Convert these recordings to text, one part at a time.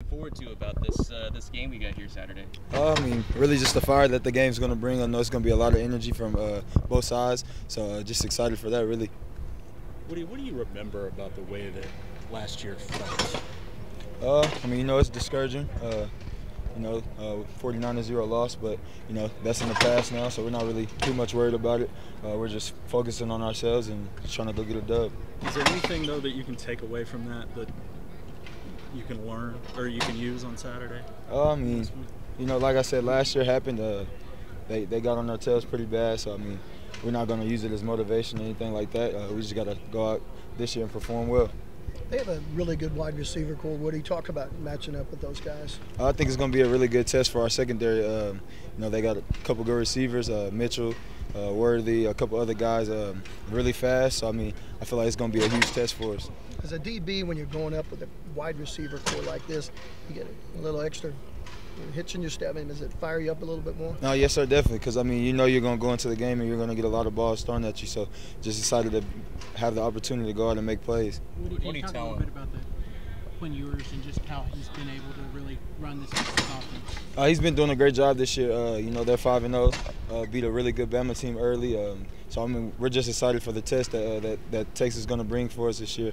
forward to about this game we got here Saturday? I mean, really just the fire that the game's going to bring. I know it's going to be a lot of energy from both sides, so just excited for that, really. Woody, what do you remember about the way that last year felt? I mean, it's discouraging. 49-0 loss, but, that's in the past now, so we're not really too much worried about it. We're just focusing on ourselves and just trying to go get a dub. Is there anything, though, that you can take away from that you can learn or you can use on Saturday? I mean, like I said, last year happened. They got on our tails pretty bad, so, I mean, we're not going to use it as motivation or anything like that. We just got to go out this year and perform well. They have a really good wide receiver core. What do you talk about matching up with those guys? I think it's going to be a really good test for our secondary. They got a couple good receivers, Mitchell, Worthy, a couple other guys, really fast. So, I mean, I feel like it's going to be a huge test for us. As a DB, when you're going up with a wide receiver core like this, you get a little extra hitch in your step. And does it fire you up a little bit more? No, yes, sir, definitely. Because, I mean, you're going to go into the game and you're going to get a lot of balls thrown at you. So just excited to have the opportunity to go out and make plays. What do you talk a little bit about the Quinn Ewers and just how he's been able to really run this offense? He's been doing a great job this year. They're 5-0, beat a really good Bama team early. So, I mean, we're just excited for the test that Texas is going to bring for us this year.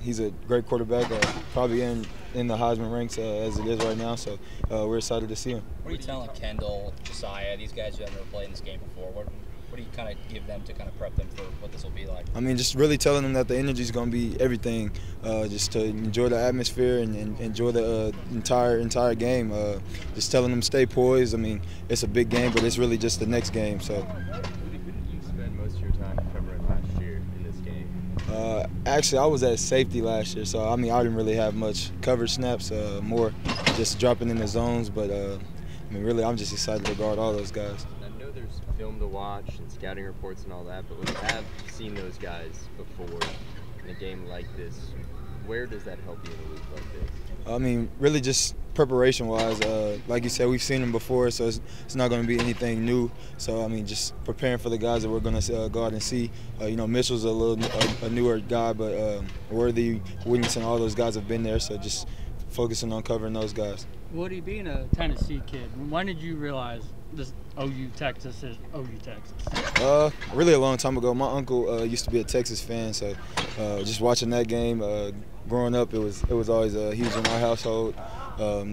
He's a great quarterback, probably in the Heisman ranks as it is right now. So we're excited to see him. What are you telling Kendall, Josiah, these guys who have never played in this game before? What do you kind of give them to kind of prep them for what this will be like? I mean, just really telling them that the energy is going to be everything, just to enjoy the atmosphere and enjoy the entire game. Just telling them stay poised. I mean, it's a big game, but it's really just the next game. So. Who did you spend most of your time covering last year in this game? Actually, I was at safety last year, so I mean, I didn't really have much coverage snaps, more just dropping in the zones. But I mean, really, I'm just excited to guard all those guys. There's film to watch and scouting reports and all that, but when you have seen those guys before in a game like this, where does that help you in a week like this? I mean, really just preparation-wise. Like you said, we've seen them before, so it's not going to be anything new. So, I mean, just preparing for the guys that we're going to go out and see. Mitchell's a newer guy, but Worthy, Whittington, all those guys have been there, so just focusing on covering those guys. Woody, being a Tennessee kid, when did you realize this OU Texas is OU Texas? Really a long time ago. My uncle used to be a Texas fan, so just watching that game, growing up, it was always huge in our household,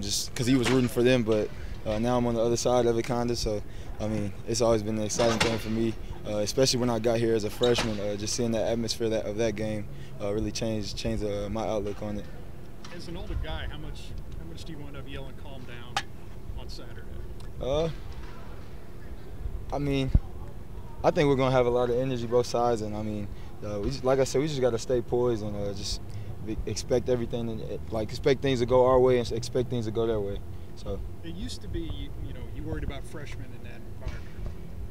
just because he was rooting for them. But now I'm on the other side of it, kind of. So, I mean, it's always been an exciting thing for me, especially when I got here as a freshman. Just seeing that atmosphere of that game really changed my outlook on it. As an older guy, how much do you wind up yelling "calm down" on Saturday? I mean, I think we're gonna have a lot of energy both sides, and I mean, like I said, we just gotta stay poised and just expect everything, expect things to go our way and expect things to go their way. So it used to be, you worried about freshmen in that environment.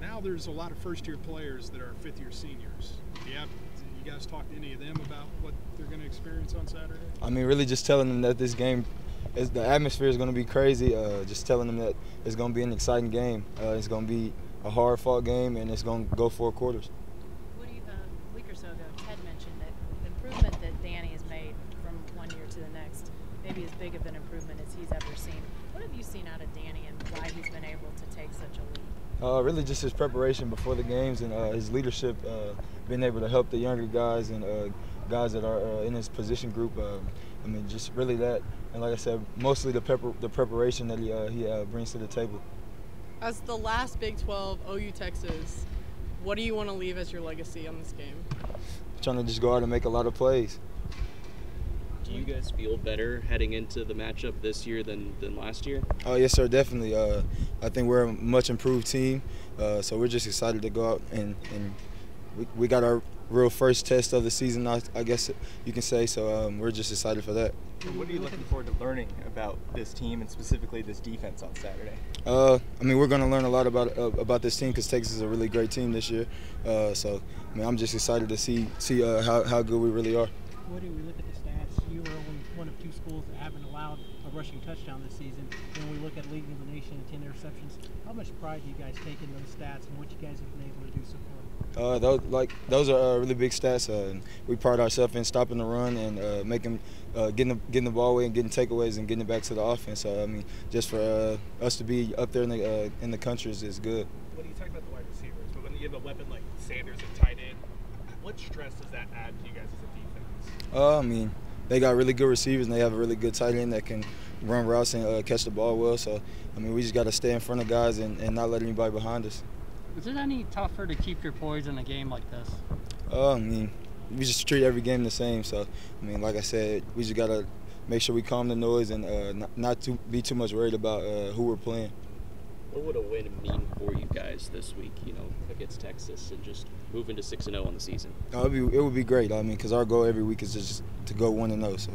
Now there's a lot of first-year players that are fifth-year seniors. Do you guys talk to any of them about what they're going to experience on Saturday? I mean, really just telling them that this game, the atmosphere is going to be crazy. Just telling them that it's going to be an exciting game. It's going to be a hard-fought game, and it's going to go 4 quarters. Woody, a week or so ago, Ted mentioned that the improvement that Danny has made from one year to the next, maybe as big of an improvement as he's ever seen. What have you seen out of Danny and why he's been able to take such a leap? Really just his preparation before the games and his leadership, being able to help the younger guys and guys that are in his position group. I mean, just really that. And like I said, mostly the preparation that he brings to the table. As the last Big 12 OU Texas, what do you want to leave as your legacy on this game? Trying to just go out and make a lot of plays. Do you guys feel better heading into the matchup this year than last year? Oh, yes, sir, definitely. I think we're a much improved team, so we're just excited to go out and we got our real first test of the season, I guess you can say, so we're just excited for that. What are you looking forward to learning about this team and specifically this defense on Saturday? I mean, we're going to learn a lot about this team because Texas is a really great team this year. So, I mean, I'm just excited to see how good we really are. What do we look at the stats? You were one of 2 schools that haven't allowed a rushing touchdown this season. When we look at leading the nation in 10 interceptions, how much pride do you guys take in those stats and what you guys have been able to do so far? Those are really big stats. We pride ourselves in stopping the run and getting the ball away and getting takeaways and getting it back to the offense. So I mean, just for us to be up there in the country is good. When you talk about the wide receivers, but when you have a weapon like Sanders at tight end, what stress does that add to you guys as a defense? I mean, they got really good receivers and they have a really good tight end that can run routes and catch the ball well. So I mean, we just got to stay in front of guys and not let anybody behind us. Is it any tougher to keep your poise in a game like this? I mean, we just treat every game the same. So, I mean, like I said, we just got to make sure we calm the noise and not be too much worried about who we're playing. What would a win mean for you guys this week, against Texas and just moving to 6-0 on the season? It would be great. I mean, because our goal every week is just to go 1-0. So.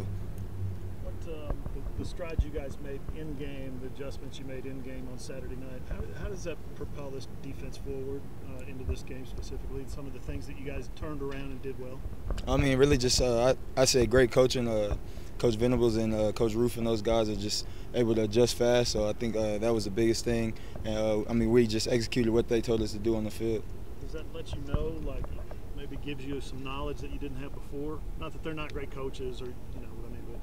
The strides you guys made in game, the adjustments you made in game on Saturday night, how does that propel this defense forward into this game specifically? Some of the things that you guys turned around and did well. I mean, really just I say great coaching. Coach Venables and Coach Roof and those guys are just able to adjust fast. So I think that was the biggest thing. And I mean, we just executed what they told us to do on the field. Does that let you know, like, maybe gives you some knowledge that you didn't have before? Not that they're not great coaches, or what I mean, but.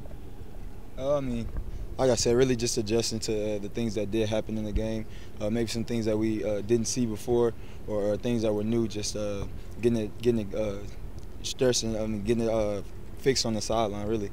I mean, like I said, really just adjusting to the things that did happen in the game. Maybe some things that we didn't see before, or things that were new. Just getting it stressed and getting it fixed on the sideline, really.